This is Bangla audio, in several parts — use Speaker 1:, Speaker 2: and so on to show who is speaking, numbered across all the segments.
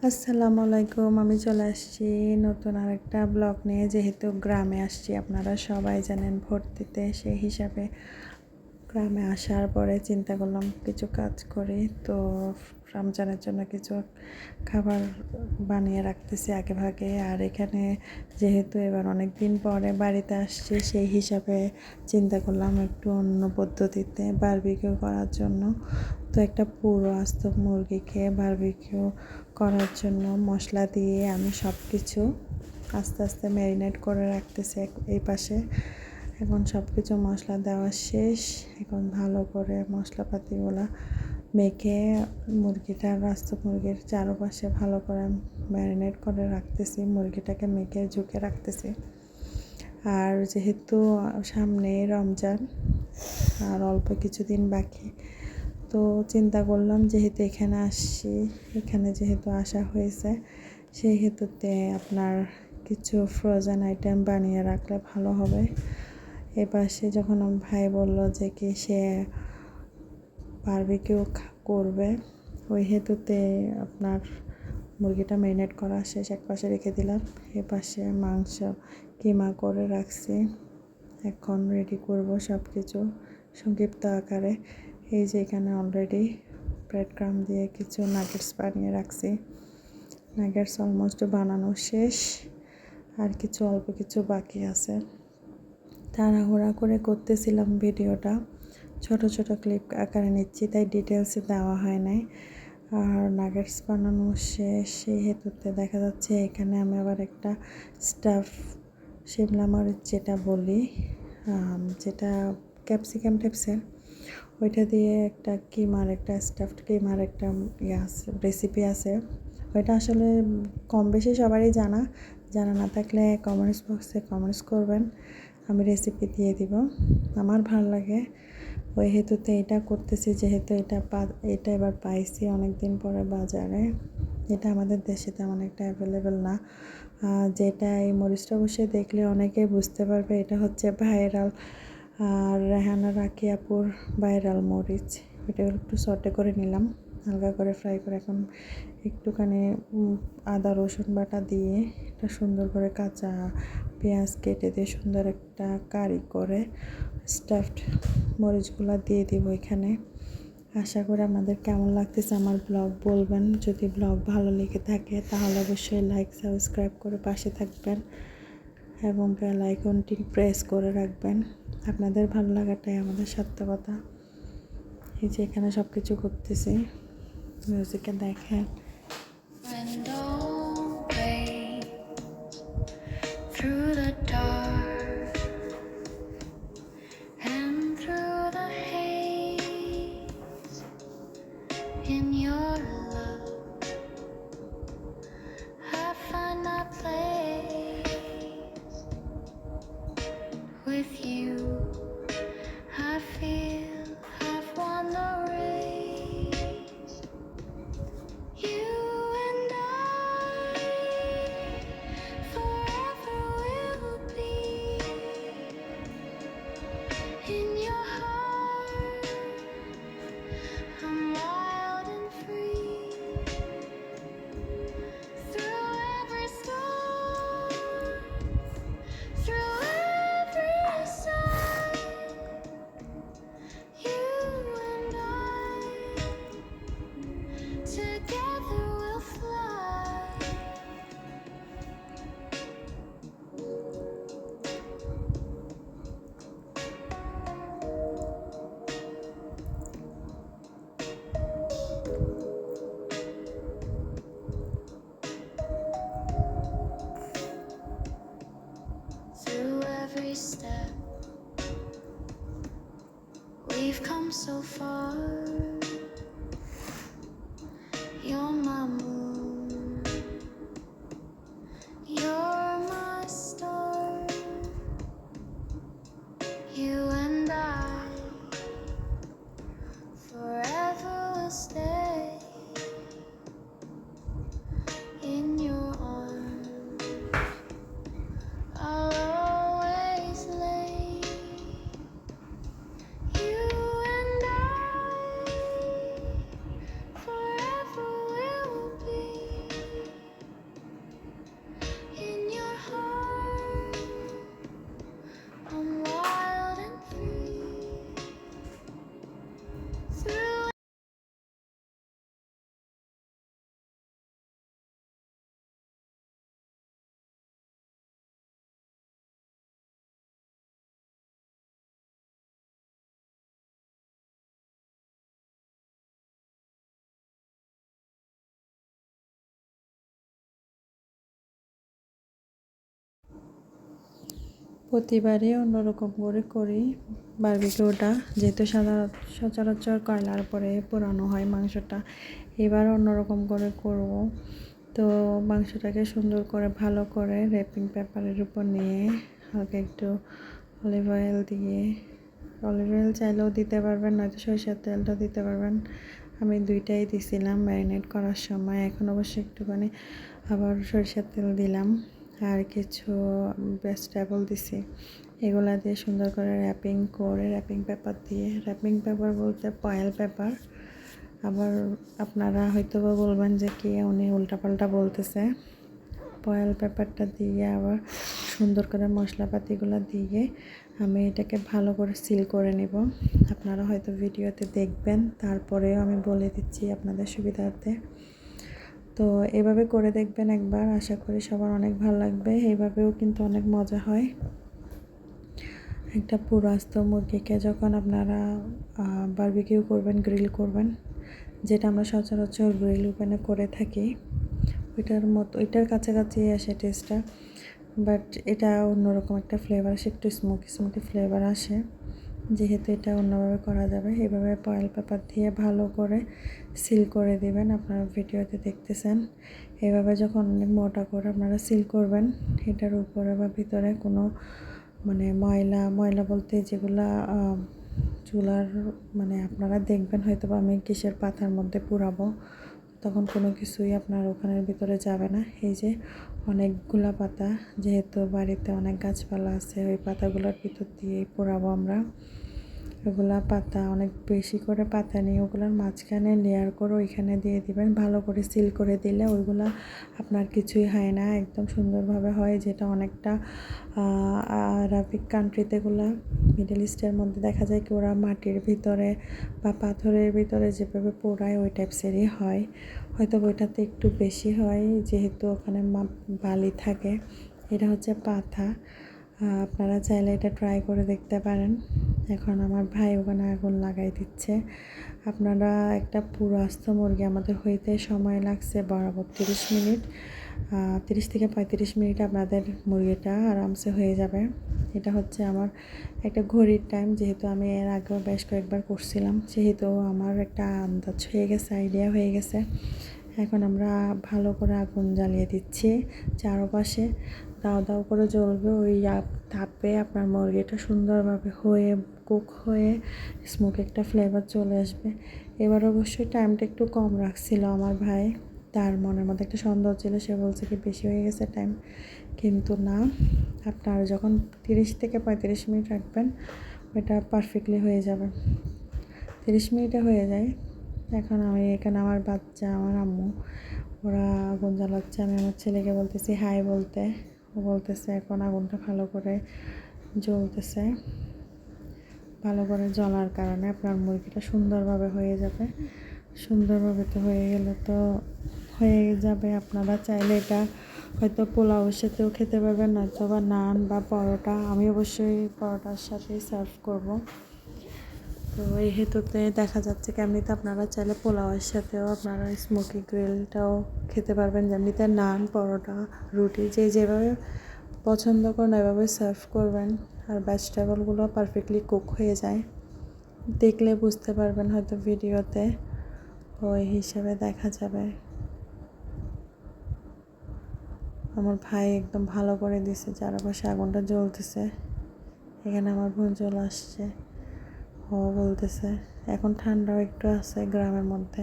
Speaker 1: আসসালামু আলাইকুম। আমি চলে আসছি নতুন আরেকটা ব্লগ নিয়ে। যেহেতু গ্রামে আসছি, আপনারা সবাই জানেন ভোট দিতে, সেই হিসাবে গ্রামে আসার পরে চিন্তা করলাম কিছু কাজ করি। তো রমজানের জন্য কিছু খাবার বানিয়ে রাখতেছি আগে ভাগে। আর এখানে যেহেতু এবার অনেক দিন পরে বাড়িতে আসছি, সেই হিসাবে চিন্তা করলাম একটু অন্য পদ্ধতিতে বারবিকিউ করার জন্য। তো একটা পুরো আস্ত মুরগিকে বারবিকিউ করার জন্য মশলা দিয়ে আমি সব কিছু আস্তে আস্তে ম্যারিনেট করে রাখতেছি এই পাশে। এখন সব কিছু মশলা দেওয়া শেষ। এখন ভালো করে মশলাপাতিগুলো মেখে মুরগিটার আস্ত মুরগির চারপাশে ভালো করে ম্যারিনেট করে রাখতেছি, মুরগিটাকে মেখে ঝুঁকে রাখতেছি। আর যেহেতু সামনে রমজান আর অল্প কিছুদিন বাকি, তো চিন্তা করলাম যেহেতু এখানে আসছি, এখানে যেহেতু আসা হয়েছে, সেই হেতুতে আপনার কিছু ফ্রোজেন আইটেম বানিয়ে রাখলে ভালো হবে। এপাশে যখন আমার ভাই বলল যে কি সে বারবিকিউ করবে, ওই হেতুতে আপনার মুরগিটা ম্যারিনেট করা শেষ, এক পাশে রেখে দিলাম। এপাশে মাংস কিমা করে রাখছি, এখন রেডি করব সব কিছু সংক্ষিপ্ত আকারে। এই যে এখানে অলরেডি ব্রেড ক্রাম্ব দিয়ে কিছু নাগেটস বানিয়ে রাখছি। নাগেটস অলমোস্ট বানানো শেষ, আর কিছু অল্প কিছু বাকি আছে। তাড়াহুড়া করে করতেছিলাম ভিডিওটা, ছোট ছোট ক্লিপ আকারে নিচ্ছি, তাই ডিটেলসে দেওয়া হয় নাই। আর নাগেটস বানানো শেষ, সেই হেতুতে দেখা যাচ্ছে এখানে আমি আবার একটা স্টাফ শিমলা মরিচ যেটা বলি, যেটা ক্যাপসিকাম টাইপসের, ওইটা দিয়ে একটা কিমার একটা স্টাফড কিমার একটা আছে, রেসিপি আছে। ওইটা আসলে কম বেশি সবারই জানা না থাকলে কমেন্টস বক্সে কমেন্টস করবেন, আমি রেসিপি দিয়ে দিব। আমার ভালো লাগে, ওই হেতুতে এটা করতেছি। যেহেতু এটা এবার পাইছি অনেক দিন পরে বাজারে, এটা আমাদের দেশে তেমন একটা অ্যাভেলেবেল না। যেটা এই মরিচটা বসে দেখলে অনেকেই বুঝতে পারবে এটা হচ্ছে ভাইরাল, আর রেহানা রাকি আপুর ভাইরাল মরিচ। এটা একটু সটে করে নিলাম, হালকা করে ফ্রাই করে। এখন একটুখানি আদা রসুন বাটা দিয়ে এটা সুন্দর করে কাঁচা পেঁয়াজ কেটে দিয়ে সুন্দর একটা কারি করে স্টাফড মরিচগুলো দিয়ে দিব এখানে। আশা করি আপনাদের কেমন লাগতেছে আমার ব্লগ বলবেন। যদি ব্লগ ভালো লেগে থাকে তাহলে অবশ্যই লাইক সাবস্ক্রাইব করে পাশে থাকবেন এবং বেল আইকনটি প্রেস করে রাখবেন। আপনাদের ভালো লাগাটাই আমাদের সার্থকতা। এই যে এখানে সব কিছু করতেছি, মিউজিকে দেখেন।
Speaker 2: With you, I feel I've won the race. You and I forever will be in your heart. I'm wild and free through every storm, through every sun. You and I together we'll fly. Through every step we've come so far. You're my moon, you're my star. You and I forever will stay in your arms. I'll always lay. You and I
Speaker 1: প্রতিবারই অন্যরকম করে করি বারবিকিউটা, যেহেতু সচরাচর কয়লার পরে পোড়ানো হয় মাংসটা, এবার অন্যরকম করে করব। তো মাংসটাকে সুন্দর করে ভালো করে র্যাপিং পেপারের উপর নিয়ে হালকা একটু অলিভ অয়েল দিয়ে, অলিভ অয়েল চাইলেও দিতে পারবেন, নয়তো সরিষার তেলটাও দিতে পারবেন। আমি দুইটাই দিছিলাম ম্যারিনেট করার সময়। এখন অবশ্যই একটুখানি আবার সরিষার তেল দিলাম আর কিছু ভেজিটেবল দিছি। এগুলা দিয়ে সুন্দর করে র্যাপিং করে, র্যাপিং পেপার দিয়ে, র্যাপিং পেপার বলতে ফয়েল পেপার। আবার আপনারা হয়তো বা বলবেন যে কি উনি উল্টাপাল্টা বলতেছে। ফয়েল পেপারটা দিয়ে আবার সুন্দর করে মশলাপাতিগুলো দিয়ে আমি এটাকে ভালো করে সিল করে নিব। আপনারা হয়তো ভিডিওতে দেখবেন, তারপরেও আমি বলে দিচ্ছি আপনাদের সুবিধার্থে। তো এভাবে করে দেখবেন একবার, আশা করি সবার অনেক ভালো লাগবে। এইভাবেও কিন্তু অনেক মজা হয়। একটা পুরো আস্ত মুরগিকে যখন আপনারা বারবিকিউ করবেন, গ্রিল করবেন, যেটা আমরা সচরাচর গ্রিল ওভেনে করে থাকি, ওইটার কাছাকাছি আসে টেস্টটা, বাট এটা অন্যরকম একটা ফ্লেভার আসে, একটু স্মোকি ফ্লেভার আসে, যেহেতু এটা অন্যভাবে করা যাবে। এভাবে ফয়েল পেপার দিয়ে ভালো করে সিল করে দিবেন। আপনারা ভিডিওতে দেখতেছেন, এভাবে যখন অনেক মোটা করে আপনারা সিল করবেন, এটার উপরে বা ভিতরে কোনো মানে ময়লা বলতে যেগুলা চুলার, মানে আপনারা দেখবেন হয়তো বা আমি কিসের পাতার মধ্যে পুরাবো, তখন কোনো কিছুই আপনার ওখানের ভিতরে যাবে না। এই যে অনেকগুলা পাতা, যেহেতু বাড়িতে অনেক গাছপালা আছে, ওই পাতাগুলোর ভিতর দিয়েই পোড়াবো আমরা। ওগুলা পাতা অনেক বেশি করে পাতা নিয়ে ওগুলোর মাঝখানে লেয়ার করে ওইখানে দিয়ে দিবেন। ভালো করে সিল করে দিলে ওইগুলা আপনার কিছুই হয় না, একদম সুন্দরভাবে হয়। যেটা অনেকটা আরবিক কান্ট্রিতেগুলা, মিডল ইস্টের মধ্যে দেখা যায় কি ওরা মাটির ভিতরে বা পাথরের ভিতরে যেভাবে পোড়ায় ওই টাইপসেরই হয়। হয়তো ওইটাতে একটু বেশি হয়, যেহেতু ওখানে বালি থাকে। এটা হচ্ছে পাথা। আপনারা চাইলে এটা ট্রাই করে দেখতে পারেন। এখন আমার ভাই ওখানে আগুন লাগাই দিচ্ছে। আপনারা একটা পুরো আস্ত মুরগি আমাদের হইতে সময় লাগছে বরাবর 30 মিনিট, 30 থেকে 35 মিনিট আপনাদের মুরগিটা আরামসে হয়ে যাবে। এটা হচ্ছে আমার একটা ঘড়ির টাইম, যেহেতু আমি এর আগেও বেশ কয়েকবার করছিলাম, সেহেতু আমার একটা আন্দাজ হয়ে গেছে, আইডিয়া হয়ে গেছে। এখন আমরা ভালো করে আগুন জ্বালিয়ে দিচ্ছি চারপাশে, দাও দাও করে জ্বলবে। ওই তাপে আপনার মুরগিটা সুন্দরভাবে হয়ে কুক হয়ে স্মোক একটা ফ্লেভার চলে আসবে। এবার অবশ্যই টাইমটা একটু কম রাখছিল আমার ভাই, তার মনের মধ্যে একটা সন্দেহ ছিল, সে বলছে কি বেশি হয়ে গেছে টাইম, কিন্তু না, আপনারা যখন 30 থেকে 35 মিনিট রাখবেন ওটা পারফেক্টলি হয়ে যাবে। 30 মিনিটে হয়ে যায়। এখন আমি এখানে আমার বাচ্চা, আমার আম্মু, ওরা আগুন জ্বালাচ্ছে। আমি আমার ছেলেকে বলতেছি হাই বলতে, ও বলতেছে এখন আগুনটা ভালো করে জ্বলতেছে। ভালো করে জ্বলার কারণে আপনার মুরগিটা সুন্দরভাবে হয়ে যাবে। সুন্দরভাবে তো হয়ে গেলে তো হয়ে যাবে। আপনারা চাইলে এটা হয়তো পোলাওয়ের সাথেও খেতে পারবেন, নয়তো বা নান বা পরোটা। আমি অবশ্যই পরোটার সাথেই সার্ভ করব। তো এই হেতুতে দেখা যাচ্ছে কি এমনিতে আপনারা চাইলে পোলাওয়ের সাথেও আপনারা স্মোকি গ্রিলটাও খেতে পারবেন, যেমনিতে নান, পরোটা, রুটি যেভাবে পছন্দ করেন এভাবে সার্ভ করবেন। আর ভেজিটেবলগুলো পারফেক্টলি কুক হয়ে যায়, দেখলে বুঝতে পারবেন হয়তো ভিডিওতে, ওই হিসাবে দেখা যাবে। আমার ভাই একদম ভালো করে দিছে, চারপাশে আগুনটা জ্বলতেছে। এখানে আমার বোন চলে আসছে, ও বলতেছে এখন ঠান্ডাও একটু আছে গ্রামের মধ্যে।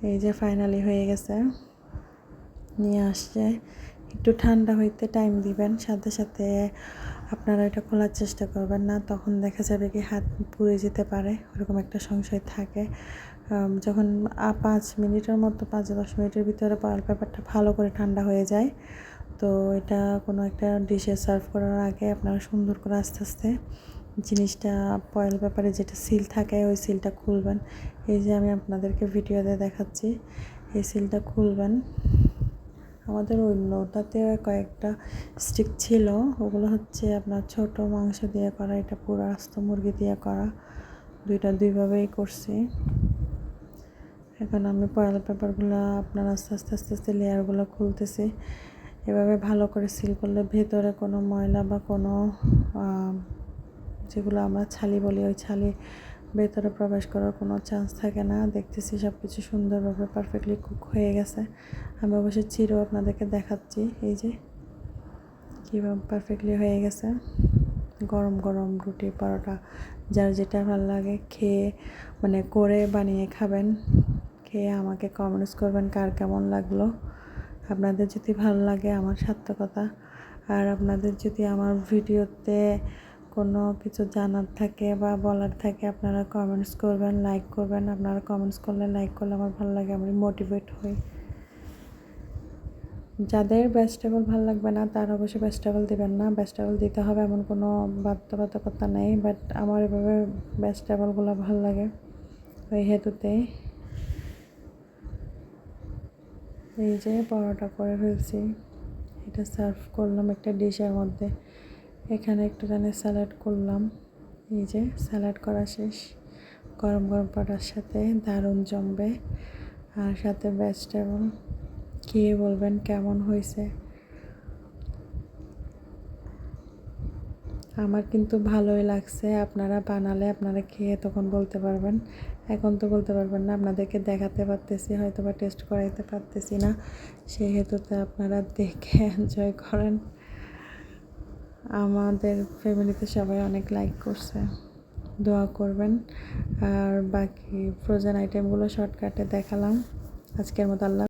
Speaker 1: এই যে ফাইনালি হয়ে গেছে, নিয়ে আসছে। একটু ঠান্ডা হইতে টাইম দিবেন, সাথে সাথে আপনারা এটা খোলার চেষ্টা করবেন না, তখন দেখা যাবে কি হাত পুড়ে যেতে পারে, ওরকম একটা সংশয় থাকে। যখন 5 মিনিটের মতো 5-10 মিনিটের ভিতরে ফয়েল পেপারটা ভালো করে ঠান্ডা হয়ে যায়, তো এটা কোনো একটা ডিশে সার্ভ করার আগে আপনারা সুন্দর করে আস্তে আস্তে জিনিসটা ফয়েল পেপারে যেটা সিল থাকে ওই সিলটা খুলবেন। এই যে আমি আপনাদেরকে ভিডিওতে দেখাচ্ছি, এই সিলটা খুলবেন। আমাদের অন্যটাতে কয়েকটা স্টিক ছিল, ওগুলো হচ্ছে আপনার ছোট মাংস দিয়ে করা, এটা পুরো আস্ত মুরগি দিয়ে করা। দুইভাবেই করছি। এখন আমি ফয়েল পেপারগুলো আপনার আস্তে আস্তে লেয়ারগুলো খুলতেছি। এভাবে ভালো করে সিল করলে ভেতরে কোনো ময়লা বা কোনো যেগুলো আমরা ছালি বলি ওই ছালি ভেতরে প্রবেশ করার কোনো চান্স থাকে না। দেখতেছি সব কিছু সুন্দরভাবে পারফেক্টলি কুক হয়ে গেছে। আমি অবশ্যই চিরও আপনাদেরকে দেখাচ্ছি এই যে কীভাবে পারফেক্টলি হয়ে গেছে। গরম গরম রুটি পরোটা যার যেটা ভালো লাগে খেয়ে মানে করে বানিয়ে খাবেন। খেয়ে আমাকে কমেন্টস করবেন কার কেমন লাগলো। আপনাদের যদি ভালো লাগে আমার সার্থকতা। আর আপনাদের যদি আমার ভিডিওতে কোনো কিছু জানার থাকে বা বলার থাকে আপনারা কমেন্টস করবেন, লাইক করবেন। আপনারা কমেন্টস করলে লাইক করলে আমার ভালো লাগে, আমি মোটিভেট হই। যাদের ভেজিটেবল ভালো লাগবে না তারা অবশ্যই ভেজিটেবল দিবেন না। ভেজিটেবল দিতে হবে এমন কোনো বাধ্যবাধকতা নেই, বাট আমার এভাবে ভেজিটেবলগুলো ভালো লাগে ওই হেতুতেই। এই যে পরোটা করে ফেলছি, এটা সার্ভ করলাম একটা ডিশের মধ্যে। এখানে একটুখানি স্যালাড করলাম। এই যে স্যালাড করা শেষ। গরম গরম পরোটার সাথে দারুণ জমবে। আর সাথে ভেজিটেবল। খেয়ে বলবেন কেমন হয়েছে। আমার কিন্তু ভালোই লাগছে। আপনারা বানালে আপনারা খেয়ে তখন বলতে পারবেন। এখন তো বলতে পারবেন না, আপনাদেরকে দেখাতে পারতেছি, হয়তো বা টেস্ট করাইতে পারতেছি না। সেই হেতুতে আপনারা দেখে এনজয় করেন। আমাদের ফ্যামিলিতে সবাই অনেক লাইক করছে, দোয়া করবেন। আর বাকি ফ্রোজেন আইটেমগুলো শর্টকাটে দেখালাম। আজকের মতো আল্লাহ।